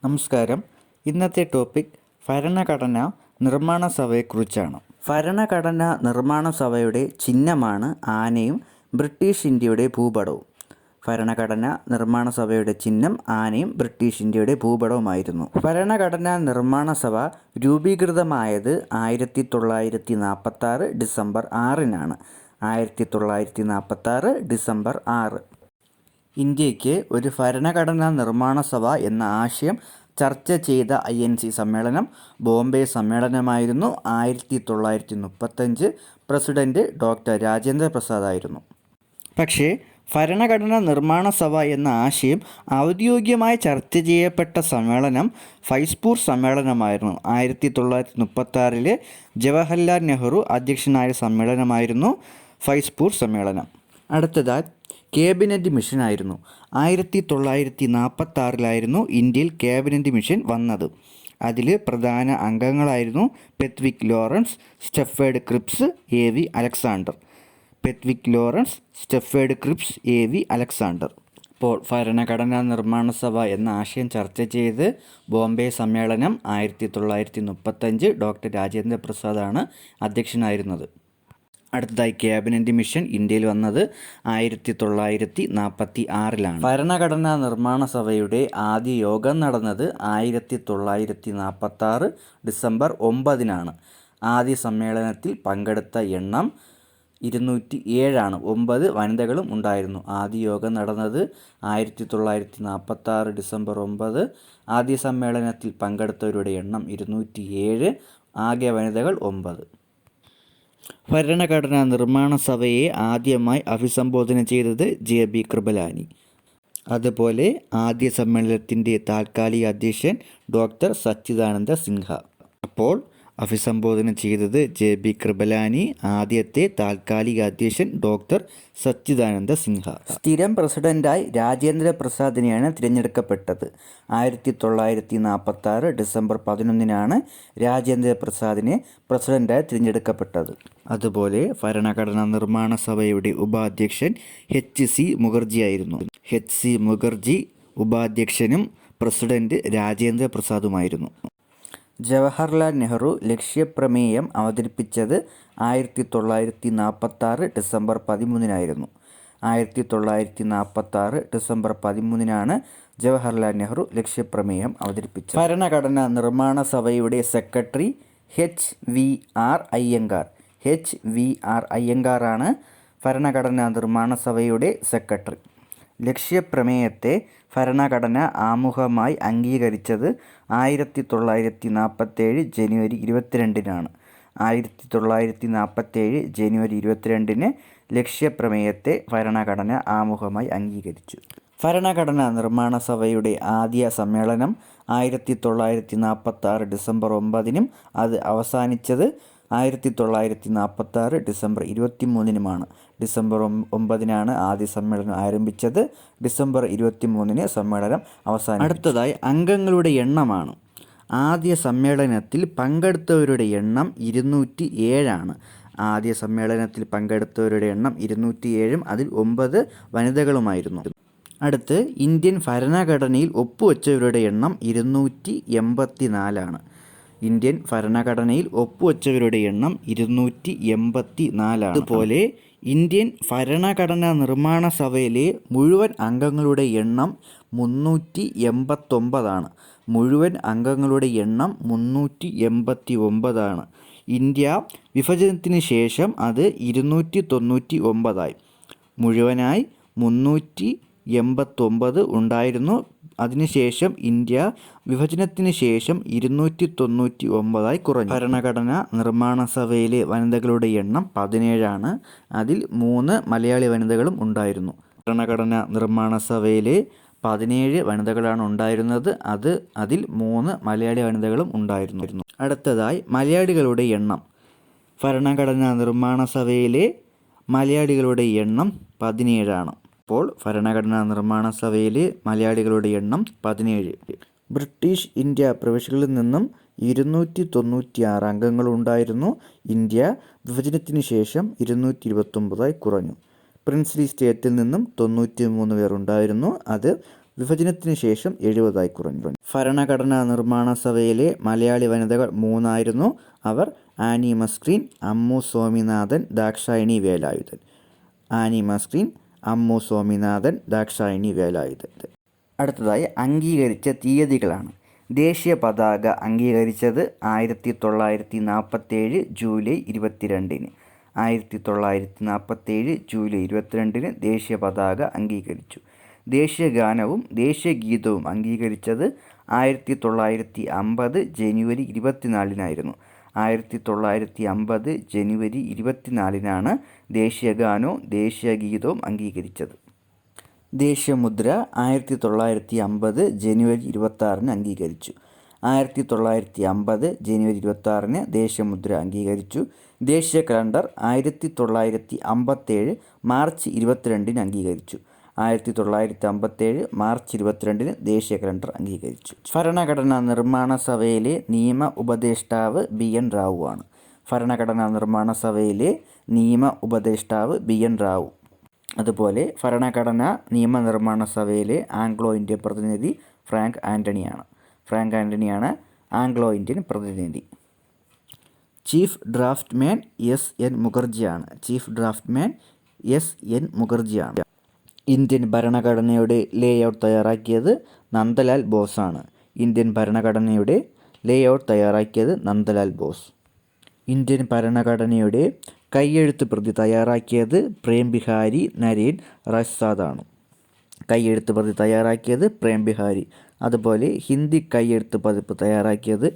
നമസ്കാരം. ഇന്നത്തെ ടോപ്പിക് ഭരണഘടനാ നിർമ്മാണ സഭയെക്കുറിച്ചാണ്. ഭരണഘടനാ നിർമ്മാണ സഭയുടെ ചിഹ്നമാണ് ആനയും ബ്രിട്ടീഷ് ഇന്ത്യയുടെ ഭൂപടവും. ഭരണഘടനാ നിർമ്മാണ സഭയുടെ ചിഹ്നം ആനയും ബ്രിട്ടീഷ് ഇന്ത്യയുടെ ഭൂപടവുമായിരുന്നു. ഭരണഘടനാ നിർമ്മാണ സഭ രൂപീകൃതമായത് 1946 ഡിസംബർ 6-നാണ്. 1946 ഡിസംബർ 6. ഇന്ത്യയ്ക്ക് ഒരു ഭരണഘടനാ നിർമ്മാണ സഭ എന്ന ആശയം ചർച്ച ചെയ്ത INC സമ്മേളനം ബോംബെ സമ്മേളനമായിരുന്നു. 1935 പ്രസിഡന്റ് ഡോക്ടർ രാജേന്ദ്ര പ്രസാദ് ആയിരുന്നു. പക്ഷേ ഭരണഘടനാ നിർമ്മാണ സഭ എന്ന ആശയം ഔദ്യോഗികമായി ചർച്ച ചെയ്യപ്പെട്ട സമ്മേളനം ഫൈസ്പൂർ സമ്മേളനമായിരുന്നു. 1936 ജവഹർലാൽ നെഹ്റു അധ്യക്ഷനായ സമ്മേളനമായിരുന്നു ഫൈസ്പൂർ സമ്മേളനം. അടുത്തതായി ക്യാബിനറ്റ് മിഷനായിരുന്നു. 1946 ഇന്ത്യയിൽ ക്യാബിനറ്റ് മിഷൻ വന്നത്. അതിൽ പ്രധാന അംഗങ്ങളായിരുന്നു Pethick Lawrence, Stafford Cripps, AV Alexander. Pethick Lawrence, Stafford Cripps, AV Alexander. അപ്പോൾ ഭരണഘടനാ നിർമ്മാണ സഭ എന്ന ആശയം ചർച്ച ചെയ്ത് ബോംബെ സമ്മേളനം 1935 ഡോക്ടർ രാജേന്ദ്ര പ്രസാദാണ് അധ്യക്ഷനായിരുന്നത്. അടുത്തതായി ക്യാബിനറ്റ് മിഷൻ ഇന്ത്യയിൽ വന്നത് 1946 ഭരണഘടനാ നിർമ്മാണ സഭയുടെ ആദ്യ യോഗം നടന്നത് 1946 ഡിസംബർ 9-നാണ്. ആദ്യ സമ്മേളനത്തിൽ പങ്കെടുത്ത എണ്ണം 207 9 വനിതകളും ഉണ്ടായിരുന്നു. ആദ്യ യോഗം നടന്നത് 1946 ഡിസംബർ 9. ആദ്യ സമ്മേളനത്തിൽ പങ്കെടുത്തവരുടെ എണ്ണം 207, ആകെ വനിതകൾ 9. ഭരണഘടനാ നിർമ്മാണ സഭയെ ആദ്യമായി അഭിസംബോധന ചെയ്തത് JB കൃപലാനി. അതുപോലെ ആദ്യ സമ്മേളനത്തിൻ്റെ താൽക്കാലിക അധ്യക്ഷൻ ഡോക്ടർ സച്ചിദാനന്ദ സിൻഹ. അപ്പോൾ അഭിസംബോധന ചെയ്തത് JB കൃപലാനി, ആദ്യത്തെ താൽക്കാലിക അധ്യക്ഷൻ ഡോക്ടർ സച്ചിദാനന്ദ സിൻഹ. സ്ഥിരം പ്രസിഡന്റായി രാജേന്ദ്ര പ്രസാദിനെയാണ് തിരഞ്ഞെടുക്കപ്പെട്ടത്. 1946 ഡിസംബർ 11-നാണ് രാജേന്ദ്ര പ്രസാദിനെ പ്രസിഡന്റായി തിരഞ്ഞെടുക്കപ്പെട്ടത്. അതുപോലെ ഭരണഘടനാ നിർമ്മാണ സഭയുടെ ഉപാധ്യക്ഷൻ HC മുഖർജി ആയിരുന്നു. HC മുഖർജി ഉപാധ്യക്ഷനും പ്രസിഡന്റ് രാജേന്ദ്ര പ്രസാദുമായിരുന്നു. ജവഹർലാൽ നെഹ്റു ലക്ഷ്യപ്രമേയം അവതരിപ്പിച്ചത് 1946 ഡിസംബർ 13-നായിരുന്നു. 1946 ഡിസംബർ 13-നാണ് ജവഹർലാൽ നെഹ്റു ലക്ഷ്യപ്രമേയം അവതരിപ്പിച്ചത്. ഭരണഘടനാ നിർമ്മാണ സഭയുടെ സെക്രട്ടറി HVR അയ്യങ്കാർ. HVR അയ്യങ്കാറാണ് ഭരണഘടനാ നിർമ്മാണ സഭയുടെ സെക്രട്ടറി. ലക്ഷ്യപ്രമേയത്തെ ഭരണഘടന ആമുഖമായി അംഗീകരിച്ചത് 1947 ജനുവരി 22-നാണ്. 1947 ജനുവരി 22-ന് ലക്ഷ്യപ്രമേയത്തെ ഭരണഘടന ആമുഖമായി അംഗീകരിച്ചു. ഭരണഘടനാ നിർമ്മാണ സഭയുടെ ആദ്യ സമ്മേളനം 1946 ഡിസംബർ 9-നും അത് അവസാനിച്ചത് 1946 ഡിസംബർ 23-നുമാണ്. ഡിസംബർ 9-നാണ് ആദ്യ സമ്മേളനം ആരംഭിച്ചത്. ഡിസംബർ 23-ന് സമ്മേളനം അവസാനിച്ചു. അടുത്തതായി അംഗങ്ങളുടെ എണ്ണമാണ്. ആദ്യ സമ്മേളനത്തിൽ പങ്കെടുത്തവരുടെ എണ്ണം 207. ആദ്യ സമ്മേളനത്തിൽ പങ്കെടുത്തവരുടെ എണ്ണം 207, അതിൽ 9 വനിതകളുമായിരുന്നു. അടുത്ത് ഇന്ത്യൻ ഭരണഘടനയിൽ ഒപ്പുവെച്ചവരുടെ എണ്ണം 284. ഇന്ത്യൻ ഭരണഘടനയിൽ ഒപ്പുവെച്ചവരുടെ എണ്ണം 284. അതുപോലെ ഇന്ത്യൻ ഭരണഘടനാ നിർമ്മാണ സഭയിലെ മുഴുവൻ അംഗങ്ങളുടെ എണ്ണം 389. മുഴുവൻ അംഗങ്ങളുടെ എണ്ണം 389. ഇന്ത്യ വിഭജനത്തിന് ശേഷം അത് 299. മുഴുവനായി 389 ഉണ്ടായിരുന്നു. അതിനുശേഷം ഇന്ത്യ വിഭജനത്തിന് ശേഷം 299 കുറഞ്ഞു. ഭരണഘടനാ നിർമ്മാണ സഭയിലെ വനിതകളുടെ എണ്ണം 17. അതിൽ 3 മലയാളി വനിതകളും ഉണ്ടായിരുന്നു. ഭരണഘടനാ നിർമ്മാണ സഭയിലെ 17 വനിതകളാണ് ഉണ്ടായിരുന്നത്. അതിൽ 3 മലയാളി വനിതകളും ഉണ്ടായിരുന്നു. അടുത്തതായി മലയാളികളുടെ എണ്ണം. ഭരണഘടനാ നിർമ്മാണ സഭയിലെ മലയാളികളുടെ എണ്ണം 17. അപ്പോൾ ഭരണഘടനാ നിർമ്മാണ സഭയിലെ മലയാളികളുടെ എണ്ണം 17. ബ്രിട്ടീഷ് ഇന്ത്യ പ്രവിശ്യകളിൽ നിന്നും 296 അംഗങ്ങളുണ്ടായിരുന്നു. ഇന്ത്യ വിഭജനത്തിന് ശേഷം 229 കുറഞ്ഞു. പ്രിൻസ്ലി സ്റ്റേറ്റിൽ നിന്നും 93 പേർ ഉണ്ടായിരുന്നു. അത് വിഭജനത്തിന് ശേഷം 70 കുറഞ്ഞു. ഭരണഘടനാ നിർമ്മാണ സഭയിലെ മലയാളി വനിതകൾ 3 അവർ ആനി മസ്ക്രീൻ, അമ്മു സ്വാമിനാഥൻ, ദാക്ഷായണി വേലായുധൻ. ആനി മസ്ക്രീൻ, അമ്മു സ്വാമിനാഥൻ, ദാക്ഷായണി വേലായുധൻ. അടുത്തതായി അംഗീകരിച്ച തീയതികളാണ്. ദേശീയ പതാക അംഗീകരിച്ചത് 1947 ജൂലൈ 22. 1947 ജൂലൈ 22 ദേശീയ പതാക അംഗീകരിച്ചു. ദേശീയ ഗാനവും ദേശീയ ഗീതവും അംഗീകരിച്ചത് 1950 ജനുവരി 24 1950 ജനുവരി 24 ദേശീയ ഗാനവും ദേശീയ ഗീതവും അംഗീകരിച്ചത്. ദേശീയമുദ്ര 1950 ജനുവരി 26 അംഗീകരിച്ചു. 1950 ജനുവരി 26 ദേശീയമുദ്ര അംഗീകരിച്ചു. ദേശീയ കലണ്ടർ 1957 മാർച്ച് 22 അംഗീകരിച്ചു. 1957 മാർച്ച് 22 ദേശീയ കലണ്ടർ അംഗീകരിച്ചു. ഭരണഘടനാ നിർമ്മാണ സഭയിലെ നിയമ ഉപദേഷ്ടാവ് BN റാവു ആണ്. ഭരണഘടനാ നിർമ്മാണ സഭയിലെ നിയമ ഉപദേഷ്ടാവ് BN റാവു. അതുപോലെ ഭരണഘടനാ നിയമനിർമ്മാണ സഭയിലെ ആംഗ്ലോ ഇന്ത്യൻ പ്രതിനിധി ഫ്രാങ്ക് ആൻ്റണിയാണ്. ഫ്രാങ്ക് ആൻ്റണിയാണ് ആംഗ്ലോ ഇന്ത്യൻ പ്രതിനിധി. ചീഫ് ഡ്രാഫ്റ്റ്മാൻ SN മുഖർജിയാണ്. ചീഫ് ഡ്രാഫ്റ്റ്മാൻ SN മുഖർജിയാണ്. ഇന്ത്യൻ ഭരണഘടനയുടെ ലേഔട്ട് തയ്യാറാക്കിയത് നന്ദലാൽ ബോസാണ്. ഇന്ത്യൻ ഭരണഘടനയുടെ ലേഔട്ട് തയ്യാറാക്കിയത് നന്ദലാൽ ബോസ്. ഇന്ത്യൻ ഭരണഘടനയുടെ കയ്യെഴുത്ത് പ്രതി തയ്യാറാക്കിയത് പ്രേം ബിഹാരി നരേൻ റസാദാണ്. കയ്യെഴുത്ത് പ്രതി തയ്യാറാക്കിയത് പ്രേം ബിഹാരി. അതുപോലെ ഹിന്ദി കയ്യെഴുത്ത് പതിപ്പ് തയ്യാറാക്കിയത്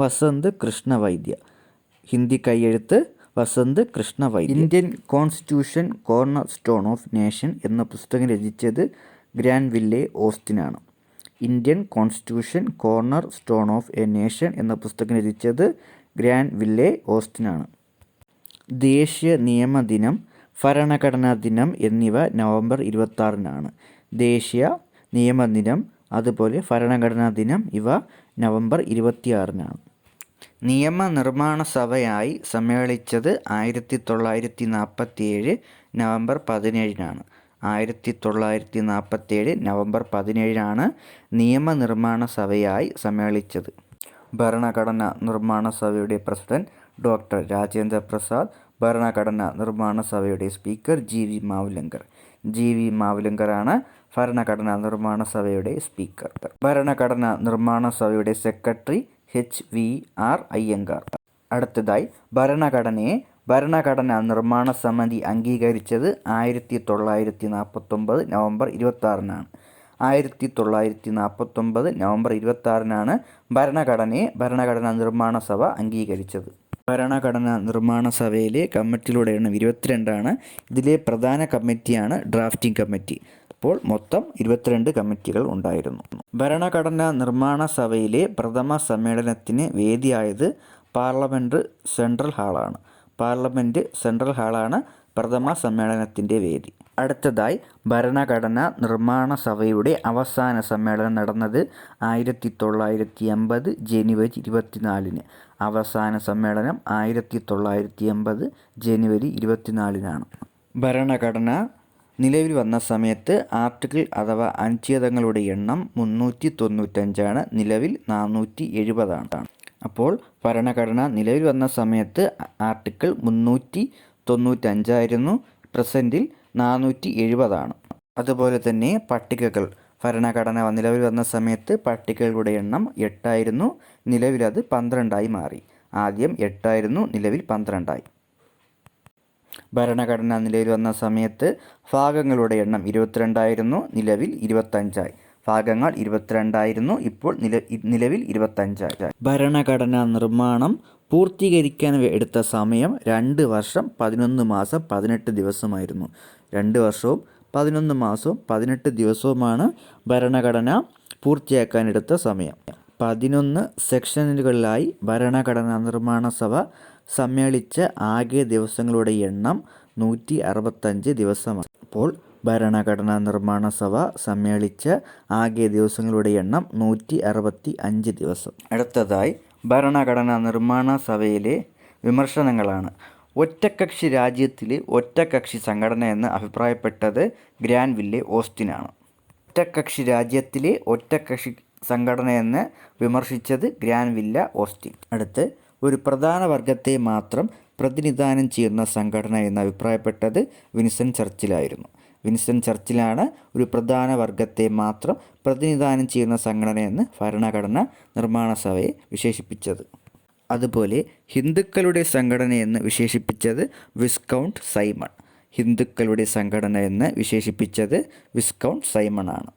വസന്ത് കൃഷ്ണ വൈദ്യ. Hindi കയ്യെഴുത്ത് Vasant Krishna Vaidya. Indian constitution corner stone of nation എന്ന പുസ്തകം രചിച്ചത് ഗ്രാൻവില്ലെ ഓസ്റ്റിനാണ്. Indian constitution corner stone of a nation എന്ന പുസ്തകം രചിച്ചത് ഗ്രാൻവില്ലെ ഓസ്റ്റിനാണ്. ദേശീയ നിയമദിനം, ഭരണഘടനാ ദിനം എന്നിവ നവംബർ 26 ദേശീയ നിയമദിനം അതുപോലെ ഭരണഘടനാ ദിനം ഇവ നവംബർ 26 നിയമനിർമ്മാണ സഭയായി സമ്മേളിച്ചത് 1947 നവംബർ 17 1947 നവംബർ 17 നിയമനിർമ്മാണ സഭയായി സമ്മേളിച്ചത്. ഭരണഘടനാ നിർമ്മാണ സഭയുടെ പ്രസിഡന്റ് ഡോക്ടർ രാജേന്ദ്ര പ്രസാദ്. ഭരണഘടനാ നിർമ്മാണ സഭയുടെ സ്പീക്കർ GV മാവുലങ്കർ. GV മാവുലങ്കറാണ് ഭരണഘടനാ നിർമ്മാണ സഭയുടെ സ്പീക്കർ. ഭരണഘടനാ നിർമ്മാണ സഭയുടെ സെക്രട്ടറി HVR അയ്യങ്കാർ. അടുത്തതായി ഭരണഘടനാ നിർമ്മാണ സമിതി അംഗീകരിച്ചത് 1949 നവംബർ 26 1949 നവംബർ 26 ഭരണഘടനാ നിർമ്മാണ സഭ അംഗീകരിച്ചത്. ഭരണഘടനാ നിർമ്മാണ സഭയിലെ കമ്മിറ്റികളുടെ എണ്ണം 22. ഇതിലെ പ്രധാന കമ്മിറ്റിയാണ് ഡ്രാഫ്റ്റിംഗ് കമ്മിറ്റി. അപ്പോൾ മൊത്തം 22 കമ്മിറ്റികൾ ഉണ്ടായിരുന്നു. ഭരണഘടനാ നിർമ്മാണ സഭയിലെ പ്രഥമ സമ്മേളനത്തിന് വേദിയായത് പാർലമെൻറ്റ് സെൻട്രൽ ഹാളാണ്. പാർലമെൻറ്റ് സെൻട്രൽ ഹാളാണ് പ്രഥമ സമ്മേളനത്തിൻ്റെ വേദി. അടുത്തതായി ഭരണഘടനാ നിർമ്മാണ സഭയുടെ അവസാന സമ്മേളനം നടന്നത് 1980 ജനുവരി 24 അവസാന സമ്മേളനം 1980 ജനുവരി 24 ഭരണഘടന നിലവിൽ വന്ന സമയത്ത് ആർട്ടിക്കിൾ അഥവാ അനുച്ഛേദങ്ങളുടെ എണ്ണം 395 നിലവിൽ 470 അപ്പോൾ ഭരണഘടന നിലവിൽ വന്ന സമയത്ത് ആർട്ടിക്കിൾ 395 പ്രസൻറ്റിൽ 470 അതുപോലെ തന്നെ പട്ടികകൾ ഭരണഘടന നിലവിൽ വന്ന സമയത്ത് പട്ടികകളുടെ എണ്ണം 8 നിലവിലത് 12 മാറി. ആദ്യം 8 നിലവിൽ 12 ഭരണഘടന നിലവിൽ വന്ന സമയത്ത് ഭാഗങ്ങളുടെ എണ്ണം 22 നിലവിൽ 25 ഭാഗങ്ങൾ 22 ഇപ്പോൾ നിലവിൽ 25 ഭരണഘടനാ നിർമ്മാണം പൂർത്തീകരിക്കാൻ എടുത്ത സമയം 2 വർഷം 11 മാസം 18 ദിവസമായിരുന്നു. 2 വർഷവും 11 മാസവും 18 ദിവസവുമാണ് ഭരണഘടന പൂർത്തിയാക്കാനെടുത്ത സമയം. 11 സെക്ഷനുകളിലായി ഭരണഘടനാ നിർമ്മാണ സഭ സമ്മേളിച്ച ആകെ ദിവസങ്ങളുടെ എണ്ണം 165 ദിവസമാണ്. അപ്പോൾ ഭരണഘടനാ നിർമ്മാണ സഭ സമ്മേളിച്ച ആകെ ദിവസങ്ങളുടെ എണ്ണം 165 ദിവസം. അടുത്തതായി ഭരണഘടനാ നിർമ്മാണ സഭയിലെ വിമർശനങ്ങളാണ്. ഒറ്റക്കക്ഷി രാജ്യത്തിലെ ഒറ്റക്കക്ഷി സംഘടന എന്ന് അഭിപ്രായപ്പെട്ടത് ഗ്രാൻവില്ലെ ഓസ്റ്റിനാണ്. ഒറ്റക്കക്ഷി രാജ്യത്തിലെ ഒറ്റക്കക്ഷി സംഘടനയെന്ന് വിമർശിച്ചത് ഗ്രാൻവില്ല ഓസ്റ്റിൻ. അടുത്ത് ഒരു പ്രധാന വർഗത്തെ മാത്രം പ്രതിനിധാനം ചെയ്യുന്ന സംഘടന എന്ന് അഭിപ്രായപ്പെട്ടത് വിൻസ്റ്റൺ ചർച്ചിലായിരുന്നു. വിൻസ്റ്റൺ ചർച്ചിലാണ് ഒരു പ്രധാന വർഗത്തെ മാത്രം പ്രതിനിധാനം ചെയ്യുന്ന സംഘടനയെന്ന് ഭരണഘടന നിർമ്മാണ സഭയെ വിശേഷിപ്പിച്ചത്. അതുപോലെ ഹിന്ദുക്കളുടെ സംഘടനയെന്ന് വിശേഷിപ്പിച്ചത് വിസ്കൗണ്ട് സൈമൺ. ഹിന്ദുക്കളുടെ സംഘടന എന്ന് വിശേഷിപ്പിച്ചത് വിസ്കൗണ്ട് സൈമൺ ആണ്.